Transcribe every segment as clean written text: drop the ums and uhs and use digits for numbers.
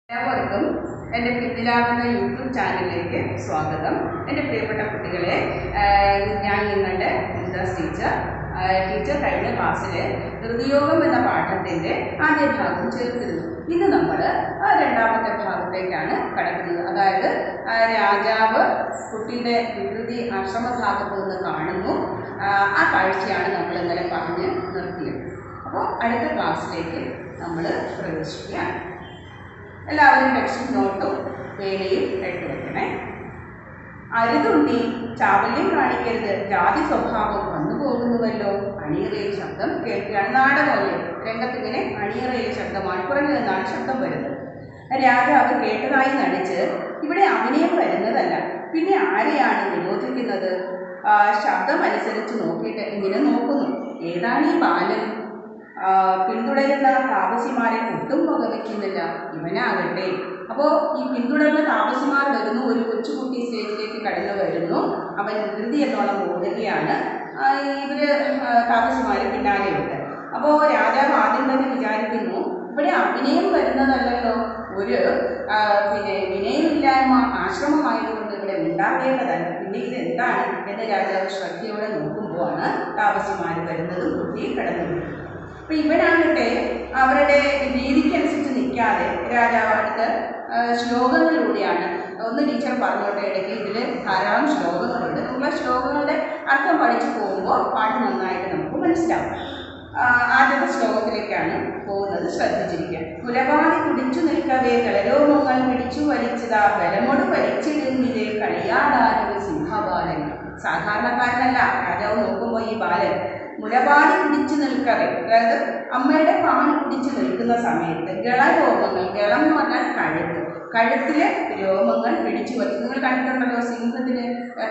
എല്ലാവർക്കും എൻ്റെ പിന്നിലാകുന്ന യൂട്യൂബ് ചാനലിലേക്ക് സ്വാഗതം. എൻ്റെ പ്രിയപ്പെട്ട കുട്ടികളെ, ഞാൻ നിങ്ങളുടെ മുംതാസ് ടീച്ചർ. കഴിഞ്ഞ ക്ലാസ്സിൽ ഋതുയോഗം എന്ന പാഠത്തിൻ്റെ ആദ്യ ഭാഗം ചേർത്തിരുന്നു. ഇന്ന് നമ്മൾ രണ്ടാമത്തെ ഭാഗത്തേക്കാണ് കടക്കുന്നത്. അതായത് രാജാവ് കുട്ടിയുടെ വികൃതി ആശ്രമഭാഗത്ത് നിന്ന് കാണുന്നു. ആ കാഴ്ചയാണ് നമ്മൾ ഇന്നലെ പറഞ്ഞ് നിർത്തിയത്. അപ്പോൾ അടുത്ത ക്ലാസ്സിലേക്ക് നമ്മൾ പ്രവേശിക്കുകയാണ്. എല്ലാവരും ടെക്സ്റ്റും നോട്ടും പേനയും എടുത്തു വയ്ക്കണേ. അരുതുണ്ണി, ചാവല്യം കാണിക്കരുത്, ജാതി സ്വഭാവം വന്നു പോകുന്നുവല്ലോ. അണിയറയിൽ ശബ്ദം കേൾക്കുകയാണ്. നാടകമല്ലേ, രംഗത്തിങ്ങനെ അണിയറയിലെ ശബ്ദമാണ്, പുറകിൽ നിന്നാണ് ശബ്ദം വരുന്നത്. രാജാവ് കേട്ടതായി നടിച്ച് ഇവിടെ അഭിനയം വരുന്നതല്ല, പിന്നെ ആരെയാണ് വിരോധിക്കുന്നത്? ശബ്ദം അനുസരിച്ച് നോക്കിയിട്ട് ഇങ്ങനെ നോക്കുന്നു. ഏതാണ് ഈ ബാലൻ? പിന്തുടരുന്ന താപസിമാരെ ഒട്ടും വകവയ്ക്കുന്നില്ല. ഇവനാകട്ടെ. അപ്പോൾ ഈ പിന്തുടർന്ന താപസിമാർ വരുന്നു. ഒരു കൊച്ചുകുട്ടി സ്റ്റേജിലേക്ക് കടന്നു വരുന്നു. അവൻ വികൃതി എന്നോളം ഓടുകയാണ്. ഇവര് താപസിമാർ പിന്നാലെയുണ്ട്. അപ്പോൾ രാജാവ് ആദ്യം തന്നെ വിചാരിക്കുന്നു, ഇവിടെ അഭിനയം വരുന്നതല്ലല്ലോ, ഒരു വിനയമില്ലായ്മ ആശ്രമമായതുകൊണ്ട് ഇവിടെ ഉണ്ടാകേണ്ടതല്ല. പിന്നെ ഇതെന്താണ് എന്ന് രാജാവ് ശ്രദ്ധയോടെ നോക്കുമ്പോഴാണ് താപസിമാർ വരുന്നതും കുട്ടി കടന്നു. അപ്പം ഇവനാകട്ടെ അവരുടെ രീതിക്കനുസരിച്ച് നിൽക്കാതെ രാജാവ് അടുത്ത് ശ്ലോകങ്ങളിലൂടെയാണ്. ഒന്ന് ടീച്ചർ പറഞ്ഞോട്ടെ, ഇടയ്ക്ക് ഇതിൽ ധാരാളം ശ്ലോകങ്ങളുണ്ട്. നമ്മൾ ശ്ലോകങ്ങളുടെ അർത്ഥം പഠിച്ചു പോകുമ്പോൾ പാഠം നന്നായിട്ട് നമുക്ക് മനസ്സിലാവും. ആദ്യത്തെ ശ്ലോകത്തിലേക്കാണ് പോകുന്നത്, ശ്രദ്ധിച്ചിരിക്കുക. കുലപാതി കുടിച്ചു നിൽക്കവേ കളരോമങ്ങൾ പിടിച്ചു വലിച്ചതാ, ബലമോട് വലിച്ചിടുന്നിതേ കളിയാടാനൊരു സിംഹബാലൻ. സാധാരണക്കാരനല്ല. രാജാവ് നോക്കുമ്പോൾ ഈ ബാലൻ മുലപാടി കുടിച്ചു നിൽക്കവേ, അതായത് അമ്മയുടെ പാൽ കുടിച്ചു നിൽക്കുന്ന സമയത്ത് ഗളരോമങ്ങൾ, ഗളം എന്ന് പറഞ്ഞാൽ കഴുത്തിലെ രോമങ്ങൾ പിടിച്ചു വലിച്ചു. നിങ്ങൾ കണ്ടിട്ടുണ്ടല്ലോ, സിംഹത്തിന്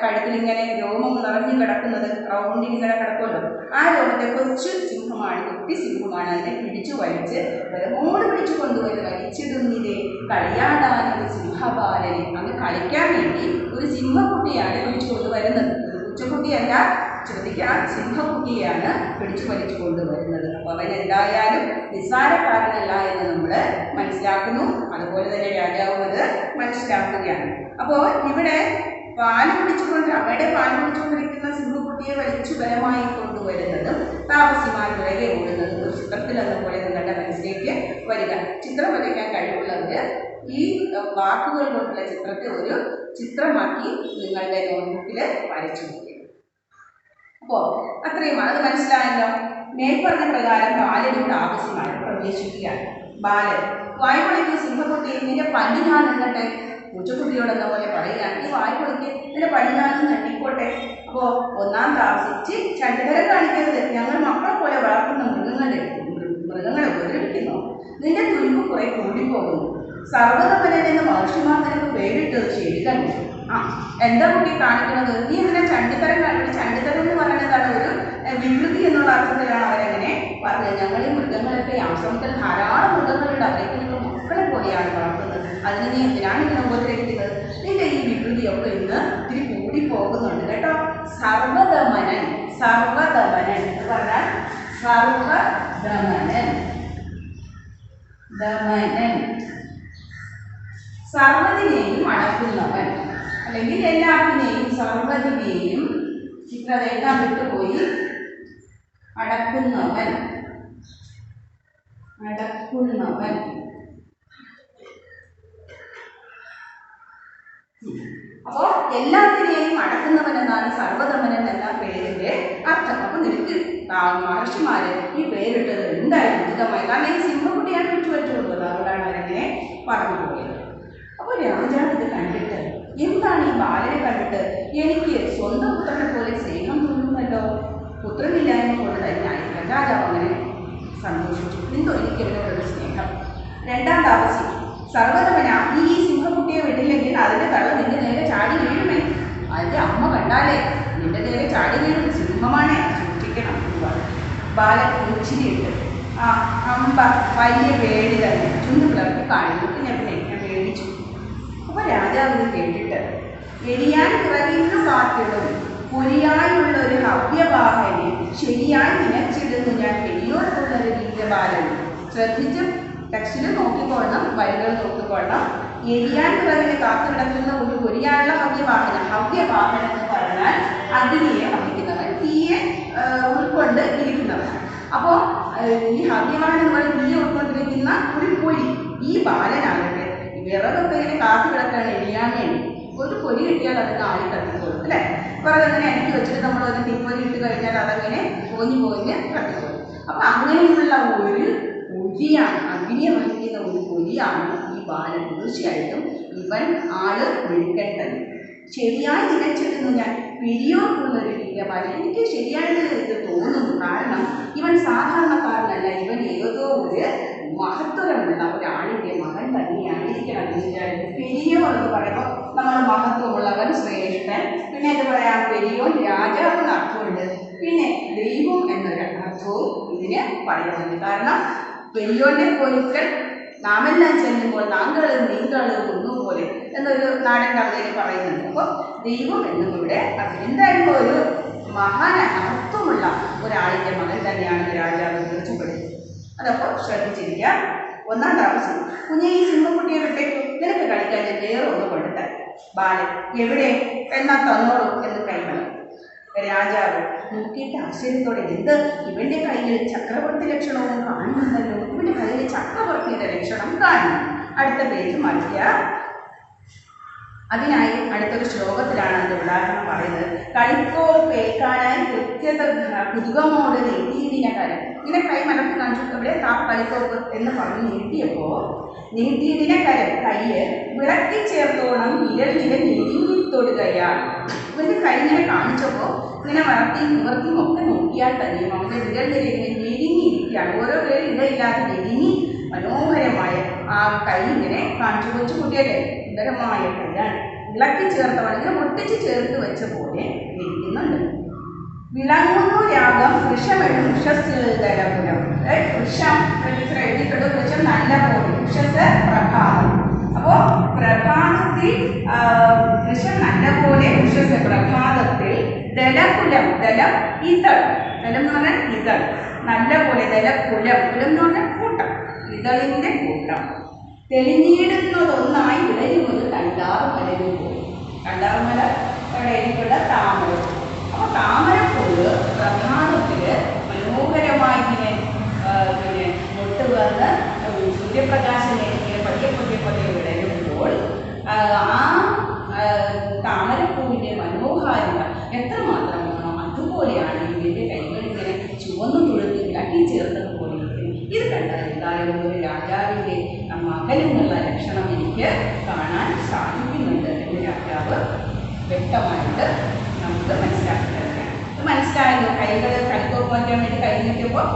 കഴുത്തിൽ ഇങ്ങനെ രോമം നിറഞ്ഞു കിടക്കുന്നത്, റൗണ്ടിൽ ഇങ്ങനെ കിടക്കുമല്ലോ. ആ രോമത്തെ കൊച്ചു സിംഹമാണ്, കുട്ടി സിംഹമാണ്. അതിനെ പിടിച്ചു വലിച്ച് ബലമോട് പിടിച്ചു കൊണ്ടുവരും. വലിച്ചിടുന്നിതേ കളിയാടാനൊരു സിംഹബാലനെ. അന്ന് കളിക്കാൻ വേണ്ടി ഒരു സിംഹക്കുട്ടിയാണ് പിടിച്ചു കൊണ്ടുവരുന്നത്. ഉച്ചക്കുട്ടിയല്ല, ശ്രദ്ധിക്കാൻ, സിംഹക്കുട്ടിയാണ് പിടിച്ചു വലിച്ചു കൊണ്ടുവരുന്നത്. അപ്പോൾ അവൻ എന്തായാലും നിസ്സാരക്കാരനല്ല എന്ന് നമ്മൾ മനസ്സിലാക്കുന്നു. അതുപോലെ തന്നെ രാജാവും അത് മനസ്സിലാക്കുകയാണ്. അപ്പോൾ ഇവിടെ പാല് പിടിച്ചുകൊണ്ട്, അമ്മയുടെ പാല് പിടിച്ചുകൊണ്ടിരിക്കുന്ന സിംഹക്കുട്ടിയെ വലിച്ചു ബലമായി കൊണ്ടുവരുന്നതും താപസിമാർ വിറകെ ഓടുന്നതും ഒരു ചിത്രത്തിലെന്ന പോലെ നിങ്ങളുടെ മനസ്സിലേക്ക് വരിക. ചിത്രം വരയ്ക്കാൻ കഴിവുള്ളവർ ഈ വാക്കുകൾ കൊണ്ടുള്ള ചിത്രത്തെ ഒരു ചിത്രമാക്കി നിങ്ങളുടെ നോട്ട്ബുക്കിൽ വരച്ചു വയ്ക്കുക. അപ്പോൾ അത്രയുമാണ്. അത് മനസ്സിലായല്ലോ. മേൽപ്പറഞ്ഞ പ്രകാരം ബാലനും താപസിമാർ പ്രവേശിക്കുകയാണ്. ബാലൻ വായ്പൊളിക്ക് സിംഹക്കുട്ടി, നിന്റെ പല്ല് ഞാൻ നിന്നട്ടെ. പൂച്ചക്കുട്ടിയോടെന്ന പോലെ പറയുകയാണ്, ഈ വായ്പൊളിക്ക് നിന്റെ പല്ല് ഞാനൊന്ന് തട്ടിക്കോട്ടെ. അപ്പോൾ ഒന്നാം താമസിച്ച് ചണ്ടുതരം കാണിക്കരുത്. ഞങ്ങൾ മക്കളെ പോലെ വളർത്തുന്ന മൃഗങ്ങളെ ഉപദ്രവിക്കുന്നു. നിന്റെ തുരുമ്പ് കുറെ കൂടിപ്പോകുന്നു. സർവ്വതമലൻ എന്ന് മഹർഷിമാർ നിനക്ക് പേരിട്ടത് ശരി തന്നെ. എന്താ കുട്ടി കാണിക്കുന്നത്? നീ എന്തിനാ ചണ്ടിത്തരം കാണിക്കുന്നത്? ചണ്ടിത്തരം എന്ന് പറയുന്നതാണ് ഒരു വികൃതി എന്നുള്ള അർത്ഥത്തിലാണ് അവരെങ്ങനെ പറഞ്ഞത്. ഞങ്ങൾ ഈ മൃഗങ്ങളൊക്കെ ആശ്രമത്തിൽ ധാരാളം മൃഗങ്ങളുണ്ട്, അവരൊക്കെ നിങ്ങൾ മക്കളെ പോലെയാണ് വളർത്തുന്നത്. അതിന് നീ എന്തിനാണ് ഇങ്ങനെ ഉപദ്രവിക്കുന്നത്? നിന്റെ ഈ വികൃതിയൊക്കെ ഇന്ന് ഇത്തിരി കൂടി പോകുന്നുണ്ട് കേട്ടോ. സർവ്വദമനൻ, സർവ്വദമനൻ എന്ന് പറഞ്ഞാൽ സർവ്വദമനൻ, ദമനൻ, സർവ്വതിനെയും അടക്കുന്നവൻ, അല്ലെങ്കിൽ എല്ലാത്തിനെയും സർവ്വതിനെയും ചിത്രതെല്ലാം വിട്ടുപോയി അടക്കുന്നവൻ, അടക്കുന്നവൻ. അപ്പോൾ എല്ലാത്തിനെയും അടക്കുന്നവൻ എന്നാണ് സർവ്വദമനൻ എന്ന പേരിന്റെ അർത്ഥം. അപ്പൊ നിനക്ക് മഹർഷിമാര് ഈ പേരിട്ടത് എന്തായാലും ഉചിതമായി. കാരണം ഈ സിംഹക്കുട്ടിയാണ് വിട്ടു വെച്ചുകൊടുത്തത്, അതുകൊണ്ടാണ് അവരങ്ങനെ പറഞ്ഞു പോയത്. അപ്പോൾ രാജാവ് ഇത് കണ്ടിട്ട്, എന്താണ് ഈ ബാലനെ കണ്ടിട്ട് എനിക്ക് സ്വന്തം പുത്രനെ പോലെ സ്നേഹം തോന്നുമല്ലോ. പുത്രനില്ലായ്മ കൊണ്ട് തന്നെയായിരിക്കും രാജാവ് അങ്ങനെ സന്തോഷിച്ചു. എന്തോ എനിക്ക് ഇവരോടൊരു സ്നേഹം. രണ്ടാം താമസി, സർവ്വതമന, നീ ഈ സിംഹക്കുട്ടിയെ വിട്ടില്ലെങ്കിൽ അതിൻ്റെ തള്ള നിന്റെ നേരെ ചാടി വീഴുമേ. അതിൻ്റെ അമ്മ കണ്ടാലേ നിന്റെ നേരെ ചാടി വീഴും. സിംഹമാണേ, സൂക്ഷിക്കണം. ബാലൻ ഉച്ചിരിയിട്ട് അമ്പ വലിയ പേടി തന്നെ ചുണ്ടു പിളർത്തി കാണിട്ട് ഞാൻ പേടിച്ചു. അപ്പോൾ രാജാവ് ഇത് കേട്ടിട്ട്, എരിയാൻ പിറകിന്ന് കാത്തിടും പുലിയായുള്ള ഒരു ഹവ്യവാഹനെ ശരിയായി നിനച്ചിടുന്നു ഞാൻ പെരിയോർക്കുള്ളൊരു വീരബാലൻ. ശ്രദ്ധിച്ചും ടെക്സ്റ്റിൽ നോക്കിക്കൊള്ളണം, വരികൾ നോക്കിക്കൊള്ളണം. എരിയാണ്ട് വരവിന് കാത്തു കിടക്കുന്ന ഒരു ഒരിയാനുള്ള ഹവ്യവാഹനം എന്ന് പറഞ്ഞാൽ അഗ്നിയെ വഹിക്കുന്നവൻ, തീയെ ഉൾക്കൊണ്ട് ഇരിക്കുന്നവൻ. അപ്പോൾ ഈ ഹവ്യവാഹനം എന്ന് പറയുന്നത് തീയെ ഉൾക്കൊണ്ടിരിക്കുന്ന ഒരു പൊരി. ഈ ബാലനാകട്ടെ വിറകൊക്കെ ഇങ്ങനെ കാത്തു കിടക്കുകയാണ് എരിയാൻ വേണ്ടി. ഒരു പൊരി കിട്ടിയാൽ അതിന് ആളി കത്തിക്കോളും അല്ലേ? വിറകങ്ങനെ അടുക്കി വെച്ചിട്ട് നമ്മളൊരു തീപ്പൊരി ഇട്ട് കഴിഞ്ഞാൽ അതങ്ങനെ പോഞ്ഞ് കത്തിക്കോളും. അപ്പം അങ്ങനെയുള്ള ഒരു പൊരിയാണ്, അഗ്നിയെ വഹിക്കുന്ന ഒരു പൊരിയാണ് ഈ ബാലൻ. തീർച്ചയായിട്ടും ഇവൻ ആള് മിടുക്കൻ. ശരിയായി നിലച്ചിരുന്നു ഞാൻ പെരിയോർക്കുള്ളൊരു വീരബാലൻ. എനിക്ക് ശരിയായിട്ട് ഇത് തോന്നുന്നു. കാരണം ഇവൻ സാധാരണക്കാരനല്ല, ഇവൻ ഏതോ ഒരു മഹത്വമുള്ള ഒരാളിൻ്റെ മകൻ തന്നെയായിരിക്കണം. പെരിയോർ എന്ന് പറയുമ്പോൾ നമ്മൾ മഹത്വമുള്ളവൻ, ശ്രേഷ്ഠൻ. പിന്നെ എന്താ പറയാ, പെരിയോൻ രാജാവ് എന്ന അർത്ഥമുണ്ട്. പിന്നെ ദൈവം എന്നൊരു അർത്ഥവും ഇതിന് പറയുന്നുണ്ട്. കാരണം പെരിയോന്റെ പൊരുക്കൾ നാമെല്ലാം ചെല്ലുമ്പോൾ നാങ്കളും നീങ്കളും ഒന്നുപോലെ എന്നൊരു നാടൻ കവിതയിൽ പറയുന്നുണ്ട്. അപ്പോൾ ദൈവം എന്നും ഇവിടെ എന്തായാലും ഒരു മഹത്വമുള്ള ഒരാളിൻ്റെ മകൻ തന്നെയാണ് രാജാവ് തീർച്ചപ്പെടുന്നത്. അതപ്പോൾ ശ്രദ്ധിച്ചിരിക്കുക. ഒന്നാം താമസം, കുഞ്ഞെ ഈ സിംഹക്കുട്ടിയെ വിട്ടേക്കും, നിനക്ക് കളിക്കാൻ ഞാൻ വേറെ ഒന്ന് കൊണ്ടുതരാം. ബാലൻ എവിടെ എന്നാൽ തന്നോളൂ എന്ന് കൈമണം. രാജാവ് നോക്കിയിട്ട് ആശ്ചര്യത്തോടെ, എന്ത് ഇവന്റെ കയ്യിൽ ചക്രവർത്തി ലക്ഷണവും കാണുന്നുണ്ടല്ലോ, ഇവന്റെ കയ്യിൽ ചക്രവർത്തിയുടെ ലക്ഷണം കാണുന്നു. അടുത്ത പേജ് മറിക്കുക. അതിനായി അടുത്തൊരു ശ്ലോകത്തിലാണ് അതിൻ്റെ ഉദാഹരണം പറയുന്നത്. കളിക്കോൾ കേൾക്കാനായി കൃത്യത കുതുകമോട് നീട്ടിയിടിന കരം. ഇങ്ങനെ കൈ മലർത്തി കാണിച്ചു, ഇവിടെ കളിക്കോപ്പ് എന്ന് പറഞ്ഞ് നീട്ടിയപ്പോൾ നീട്ടിയിടിന കരം കയ്യ് വിളക്കി ചേർത്തോണം വിരൽ ഞെരിഞ്ഞിത്തൊടുകയാണ്. ഇവരുടെ കൈ ഇങ്ങനെ കാണിച്ചപ്പോൾ ഇങ്ങനെ നിവർത്തിയും ഒക്കെ നോക്കിയാൽ തന്നെയും അവൻ്റെ വിരൽ ഇങ്ങനെ ഞെരിഞ്ഞിരിക്കുകയാണ്. ഓരോ പേര് ഇടയില്ലാതെ ഞെരിഞ്ഞി മനോഹരമായ ആ കൈ ഇങ്ങനെ കാണിച്ചു. കൊച്ചു കുട്ടിയല്ലേ, സുന്ദരമായ കൈയാണ്. വിളക്കി ചേർത്തവൾ ഇങ്ങനെ ഒട്ടിച്ച് ചേർത്ത് വെച്ച പോലെ ഇരിക്കുന്നുണ്ട്. വിളങ്ങുന്നു രാഗം വൃഷമെഴും വൃഷസ്ഥലപുരം. വൃഷം എഴുതിയിട്ടുണ്ട്, വൃക്ഷം നല്ല പോലെ, വൃഷസ് പ്രഭാതം. അപ്പോൾ പ്രഭാതത്തിൽ വൃക്ഷം നല്ല പോലെ, വൃഷസ് പ്രഭാതത്തിൽ ദലകുലം, ദലം ഇതൾ, ദലം എന്ന് പറഞ്ഞാൽ ഇതൾ, നല്ല പോലെ ദലകുലം, കുലം എന്ന് പറഞ്ഞാൽ കൂട്ടം, ഇതളിൻ്റെ കൂട്ടം തെളിഞ്ഞിടുന്നതൊന്നായി വിളരുമൊരു കണ്ടാർമലരും പോയി. കണ്ടാർമല എഴുതിയിട്ടുള്ള താമര. അപ്പോൾ താമരപ്പൂവ് പ്രഭാതത്തിൽ മനോഹരമായി ഇങ്ങനെ മുട്ട് വന്ന് സൂര്യപ്രകാശം ഇങ്ങനെ പതിയെ വിളരുമ്പോൾ ആ താമരപ്പൂവിൻ്റെ മനോഹാരിത എത്രമാത്രമാണോ അതുപോലെയാണ് ഇതിൻ്റെ കൈകൾ ഇങ്ങനെ ചുവന്നു തുളുത്തി വിളക്കി ചേർത്തതുപോലെ ഇരിക്കുന്നത്. ഇത് കണ്ടാൽ എന്തായാലും ഒരു രാജാവിൻ്റെ മകനെന്നുള്ള ലക്ഷണം എനിക്ക് കാണാൻ സാധിക്കുന്നുണ്ട് എന്ന് രാജാവ് വ്യക്തമായിട്ട് നമുക്ക് മനസ്സിലാക്കി തരാം. മനസ്സിലായല്ലോ, കൈകൾ കളിക്കോപ്പ് വയ്ക്കാൻ വേണ്ടി കൈ നീട്ടിയപ്പോൾ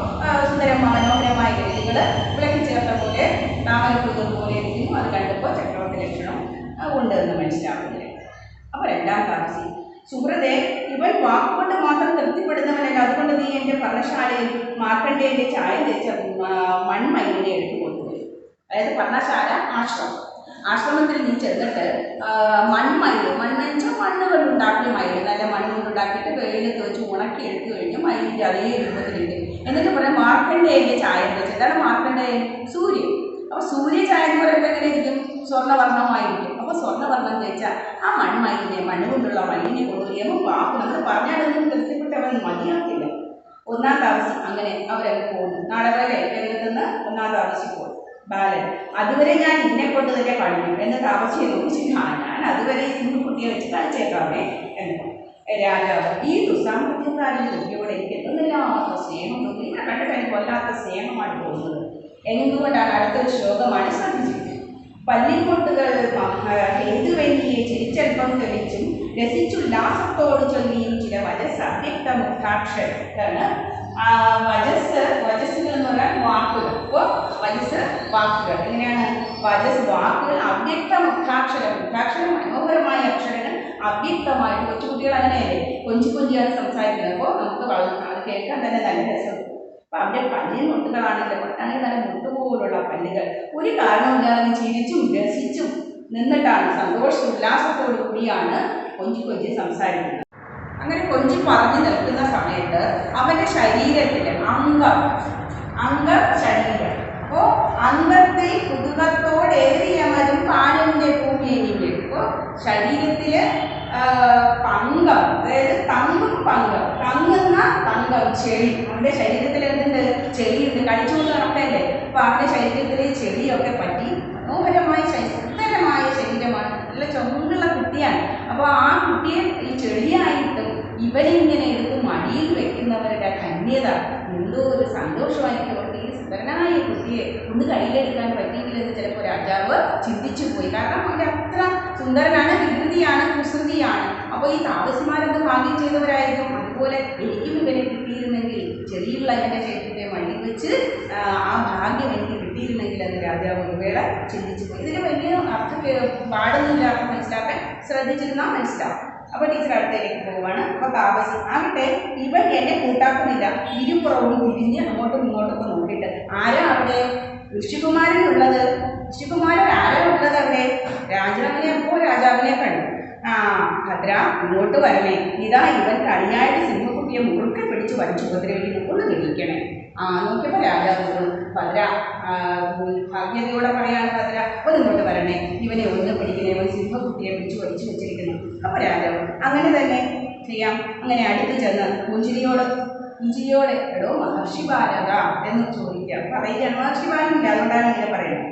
മനോഹരമായ കൈകൾ വിളക്കി ചേർത്ത പോലെ താമരപ്പൂവ് പോലെ ഇരിക്കുന്നു. അത് കണ്ടപ്പോൾ ചക്രവർത്തി ലക്ഷണം ഉണ്ട് എന്ന് മനസ്സിലാവുന്നില്ല. അപ്പോൾ രണ്ടാം താമസി, സുഹൃതേ, ഇവൻ വാക്കുകൊണ്ട് മാത്രം തൃപ്തിപ്പെടുന്നവനല്ല, അതുകൊണ്ട് നീ എൻ്റെ പർണശാലയിൽ മാർക്കണ്ഡേയൻ്റെ ചായ തേച്ച മൺമയിലിനെ എടുത്തു കൊണ്ടുവരും. അതായത് പർണശാല ആശ്രമത്തിൽ നീ ചെന്നിട്ട് മണ്ണെന്ന് വെച്ചാൽ മണ്ണുകൾ ഉണ്ടാക്കിയ മയിൽ, നല്ല മണ്ണുകൊണ്ട് ഉണ്ടാക്കിയിട്ട് വെയിലത്ത് വെച്ച് ഉണക്കി എടുത്തു കഴിഞ്ഞ് മയിലിൻ്റെ അതേ രൂപത്തിലുണ്ട്. എന്നിട്ട് പറയാം മാർക്കണ്ഡേയൻ്റെ ചായ വെച്ച്. എന്താണ് മാർക്കണ്ഡേയൻ? സൂര്യൻ. അപ്പോൾ സൂര്യചായ എന്ന് പറയുമ്പോൾ എങ്ങനെ ഇരിക്കും? സ്വർണ്ണവർണ്ണമായിരിക്കും. അപ്പോൾ സ്വർണ്ണവർണ്ണം തേച്ചാൽ ആ മണ്ണ് കൊണ്ടുള്ള മണ്ണിനെ കൊണ്ടുവരുമ്പോൾ വാക്ക് നമ്മൾ പറഞ്ഞാലൊന്നും തൃപ്തിപ്പെട്ടവൻ മതിയാക്കില്ല. ഒന്നാം താമസം അങ്ങനെ അവരങ്ങ് പോകുന്നു. നാടകയിലെ രംഗത്തുനിന്ന് ഒന്നാം താമസിൽ പോകും ബാലൻ. അതുവരെ ഞാൻ ഇന്നെ കൊണ്ട് തന്നെ കളിക്കും എന്ന് താമസിയെ നോക്കി, ഞാൻ അതുവരെ ഈ സിംഹക്കുട്ടിയെ വെച്ച് കളിച്ചേക്കാമേ എന്ന് രാജാവ്. ഈ ദുസ്സാമ്പത്യക്കാരൻ കുട്ടിയോട് എനിക്ക് എന്തെല്ലാത്ത സ്നേഹം തോന്നി. ഇങ്ങനെ കണ്ടിട്ട് എനിക്ക് വല്ലാത്ത സ്നേഹമാണ് തോന്നുന്നത്. എന്തുകൊണ്ടാണ്? അടുത്തൊരു ശ്ലോകമാണ്, ശ്രദ്ധിച്ചിരിക്കുന്നത്. പല്ലിക്കൊട്ടുകൾ ഹേതുവെന്നിയെ ചിരിച്ചൽപ്പം തെളിച്ചും രസിച്ചുല്ലാസത്തോട് ചൊല്ലിയും ചില വജസ് അവ്യക്ത മുക്താക്ഷരാണ്. വജസ്സുകൾ എന്ന് പറഞ്ഞാൽ വാക്കുകൾ. അപ്പോൾ വജസ് വാക്കുകൾ എങ്ങനെയാണ്? വജസ് വാക്കുകൾ അവ്യക്ത മുക്താക്ഷരം. മുക്താക്ഷരം മനോഹരമായ അക്ഷരങ്ങൾ അവ്യക്തമായിട്ട്. കൊച്ചുകുട്ടികൾ അങ്ങനെയല്ലേ, കൊഞ്ചിയാണ് സംസാരിക്കുന്നത്. അപ്പോൾ നമുക്ക് അത് കേൾക്കാൻ തന്നെ നല്ല രസമുണ്ട്. അപ്പം അവരുടെ പല്ലിൻ മുട്ടുകളാണെങ്കിൽ നല്ല മുട്ടുപോലുള്ള പല്ലുകൾ ഒരു കാരണമില്ലാതെ ചിരിച്ചും രസിച്ചും നിന്നിട്ടാണ് ഉല്ലാസത്തോടു കൂടിയാണ് കൊഞ്ചി സംസാരിക്കുന്നത്. അങ്ങനെ കൊഞ്ചി പറഞ്ഞു നിൽക്കുന്ന സമയത്ത് അവൻ്റെ ശരീരത്തിൽ ശരീരം, അപ്പോൾ അംഗത്തിൽ കുതുകത്തോടേറിയമതും പാലിന്റെ ഭൂമിയെ. ഇപ്പോൾ ശരീരത്തില് പങ്കം, അതായത് തങ്കും പങ്കം, തങ്ങുന്ന പങ്കം ചെളി. അവന്റെ ശരീരത്തിൽ എന്തുണ്ട്? ചെളിയുണ്ട്. കളിച്ചുകൊണ്ട് നടക്കല്ലേ. അപ്പൊ അവന്റെ ശരീരത്തിലെ ചെളിയൊക്കെ പറ്റി മനോഹരമായ സുന്ദരമായ ശരീരമാണ്. നല്ല ചുമന്നുള്ള കുട്ടിയാണ്. അപ്പോൾ ആ കുട്ടിയെ ഈ ചെളിയായിട്ടും ഇവരിങ്ങനെ എടുത്ത് മടിയിൽ വെക്കുന്നവരുടെ ധന്യത എന്തോ ഒരു സന്തോഷമായിരിക്കും. അവർക്ക് ഈ സുന്ദരനായ കുട്ടിയെ ഒന്ന് കയ്യിലെടുക്കാൻ പറ്റിയെങ്കിലെന്ന് ചിലപ്പോൾ രാജാവ് ചിന്തിച്ചു പോയി. കാരണം അവൻ്റെ അത്ര സുന്ദരനാണ്, വികൃതിയാണ്, കുസൃതിയാണ്. അപ്പോൾ ഈ താപസിമാരെന്ത് ഭാഗ്യം ചെയ്തവരായിരിക്കും. അതുപോലെ എനിക്കും ഇവനെ കിട്ടിയിരുന്നെങ്കിൽ, ചെറിയുള്ള എൻ്റെ ശരീരത്തെ മടിയിൽ വെച്ച് ആ ഭാഗ്യം എനിക്ക് കിട്ടിയിരുന്നെങ്കിൽ എന്ന് രാജാവ് ഒരു വേള ചിന്തിച്ചു പോയി. ഇതിന് വലിയ അർത്ഥം പാടുന്നില്ല, അർത്ഥം മനസ്സിലാക്കാൻ ശ്രദ്ധിച്ചിരുന്നാൽ മനസ്സിലാവും. അപ്പോൾ ടീച്ചർ അടുത്തേക്ക് പോവുകയാണ്. അപ്പോൾ താപസി ആകട്ടെ ഇവൻ എന്നെ കൂട്ടാക്കുന്നില്ല. ഇരുപുറവും തിരിഞ്ഞ് അങ്ങോട്ടും ഇങ്ങോട്ടൊക്കെ നോക്കിയിട്ട് ആരാ അവിടെ? ഋഷികുമാരനുള്ളത്. ഋഷികുമാരൻ ആരാ ഉള്ളത് അവിടെ? രാജാവിനെ. അപ്പോൾ രാജാവിനെ കണ്ടു. ഭദ്ര ഇങ്ങോട്ട് വരണേ. ഇതാ ഇവൻ കളിയായിട്ട് സിംഹക്കുട്ടിയെ മുറുക്കെ പിടിച്ച് വലിച്ചു ഉപദ്രവിക്കുന്നു, ഒന്ന് ഗ്രഹിക്കണേ. നോക്കിയപ്പോൾ രാജാവ് ഭദ്ര ഭാഗ്യതയോടെ പറയാണ്, ഭദ്ര ഒന്ന് ഇങ്ങോട്ട് വരണേ, ഇവനെ ഒന്ന് പിടിക്കണേ, ഇവൻ സിംഹക്കുട്ടിയെ പിടിച്ച് വലിച്ചു വെച്ചിരിക്കുന്നു. അപ്പോൾ രാജാവ് അങ്ങനെ തന്നെ ചെയ്യാം. അങ്ങനെ അടുത്ത് ചെന്ന് പുഞ്ചിരിയോടെ എടോ മഹർഷി ബാലക എന്ന് ചോദിക്കാം. പറയുകയാണ് മഹർഷി ബാലനില്ല, അതുകൊണ്ടാണ് ഇങ്ങനെ പറയുന്നത്.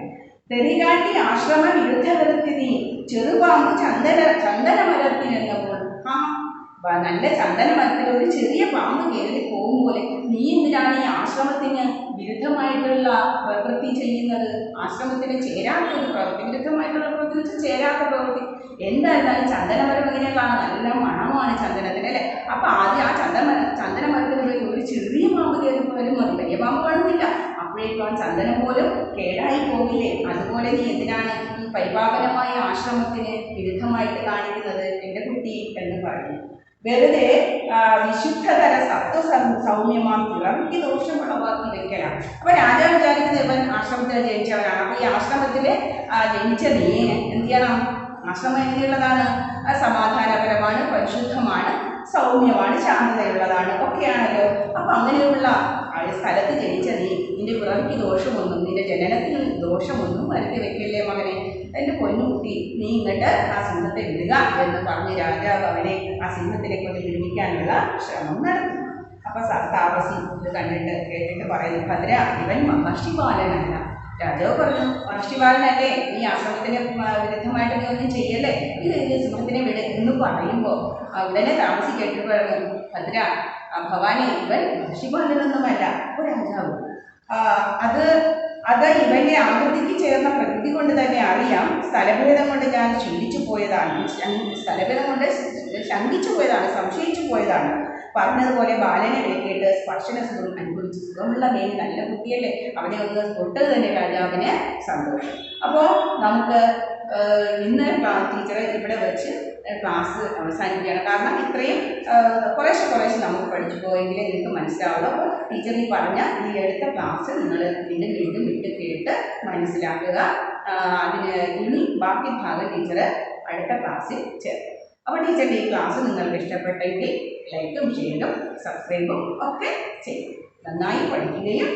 തെറികാട്ടി ആശ്രമ വിരുദ്ധവൃത്തി ചെറുപാമ്പ് ചന്ദനമരത്തിനെന്നപ്പോൾ നല്ല ചന്ദനമരത്തിൽ ഒരു ചെറിയ പാമ്പ് കയറി പോകും പോലെ നീ എന്തിനാണ് ഈ ആശ്രമത്തിന് വിരുദ്ധമായിട്ടുള്ള പ്രവൃത്തി ചെയ്യുന്നത്? ആശ്രമത്തിന് ചേരാത്ത ഒരു പ്രവൃത്തി, വിരുദ്ധമായിട്ടുള്ള പ്രവൃത്തി വെച്ചാൽ ചേരാത്ത പ്രവൃത്തി. എന്തായിരുന്നാലും ചന്ദനമരം എങ്ങനെയുള്ളതാണ്? നല്ല മണമാണ് ചന്ദനത്തിന്, അല്ലേ? അപ്പം ആദ്യം ആ ചന്ദനമരത്തിന് ഒരു ചെറിയ പാമ്പ് കയറി പോയാലും മതി, വലിയ പാമ്പ് കാണുന്നില്ല. അപ്പോഴേക്കും ആ ചന്ദനം പോലും കേടായി പോകില്ലേ? അതുപോലെ നീ എന്തിനാണ് ഈ പരിപാവനമായ ആശ്രമത്തിന് വിരുദ്ധമായിട്ട് കാണിക്കുന്നത് എൻ്റെ കുട്ടി എന്ന് പറയുന്നു. വെറുതെ വിശുദ്ധതര സൗമ്യമാം പിറവിക്ക് ദോഷമുളവാക്കി വെക്കലാണ്. അപ്പോൾ രാജാവ് വിചാരിക്കുന്നത് ഇവൻ ആശ്രമത്തിൽ ജനിച്ചവനാണ്. അപ്പോൾ ഈ ആശ്രമത്തിൽ ജനിച്ച നീ എന്ത് ചെയ്യണം? ആശ്രമം എങ്ങനെയുള്ളതാണ്? സമാധാനപരമാണ്, പരിശുദ്ധമാണ്, സൗമ്യമാണ്, ശാന്തതയുള്ളതാണ്, ഒക്കെയാണല്ലോ. അപ്പം അങ്ങനെയുള്ള സ്ഥലത്ത് ജനിച്ച നീ നിന്റെ പിറവിക്ക് ദോഷമൊന്നും, നിന്റെ ജനനത്തിന് ദോഷമൊന്നും വരുത്തി വെക്കല്ലേ മകനെ. എൻ്റെ പൊന്നുകുട്ടി, നീ ഇങ്ങോട്ട് ആ സിംഹത്തെ വിടുക എന്ന് പറഞ്ഞ് രാജാവ് അവനെ ആ സിംഹത്തിനെ കൊണ്ട് വിടുവിക്കാനുള്ള ശ്രമം നടത്തി. അപ്പം താപസി ഇത് കേട്ടിട്ട് പറയുന്നു, ഭദ്ര ഇവൻ മഹർഷി ബാലനല്ല. രാജാവ് പറഞ്ഞു, മഹർഷി ബാലനല്ലേ, നീ ആശ്രമത്തിന് വിരുദ്ധമായിട്ട് നീ ഒന്നും ചെയ്യല്ലേ, ഇത് സിംഹത്തിനെ വിട് എന്ന് പറയുമ്പോൾ ഉടനെ താമസി കേട്ടിട്ട് പറഞ്ഞു, ഭദ്ര ഭവാനി ഇവൻ മഹർഷി ബാലനൊന്നുമല്ല. അപ്പോൾ രാജാവ് അത് ഇവൻ്റെ ആകൃതിക്ക് ചേർന്ന പ്രകൃതി കൊണ്ട് തന്നെ അറിയാം. സ്ഥലഭേദം കൊണ്ട് ഞാൻ ശങ്കിച്ചു പോയതാണ്, സംശയിച്ചു പോയതാണ്. പറഞ്ഞതുപോലെ ബാലനെ വിലക്കിയിട്ട് സ്പർശന സുഖം അനുഭവിച്ചു. സുഖമുള്ള മേൽ നല്ല കുട്ടിയല്ലേ, അവനെ ഒന്ന് തൊട്ട് തന്നെ രാജാവിന് സന്തോഷം. അപ്പോൾ നമുക്ക് ഇന്ന് ടീച്ചർ ഇവിടെ വെച്ച് ക്ലാസ് അവസാനിക്കുകയാണ്. കാരണം ഇത്രയും കുറേശ്ശെ നമുക്ക് പഠിച്ചു പോയെങ്കിലേ നിങ്ങൾക്ക് മനസ്സിലാവുള്ളൂ. അപ്പോൾ ടീച്ചർ ഈ പറഞ്ഞ ഈ എടുത്ത ക്ലാസ് നിങ്ങൾ വീണ്ടും വിട്ട് കേട്ട് മനസ്സിലാക്കുക. അതിന് ഇനി ബാക്കി ഭാഗം ടീച്ചർ അടുത്ത ക്ലാസ്സിൽ ചേർക്കും. അപ്പോൾ ടീച്ചറിൻ്റെ ഈ ക്ലാസ് നിങ്ങൾക്ക് ഇഷ്ടപ്പെട്ടെങ്കിൽ ലൈക്കും ഷെയറും സബ്സ്ക്രൈബും ഒക്കെ ചെയ്യും. നന്നായി പഠിക്കുകയും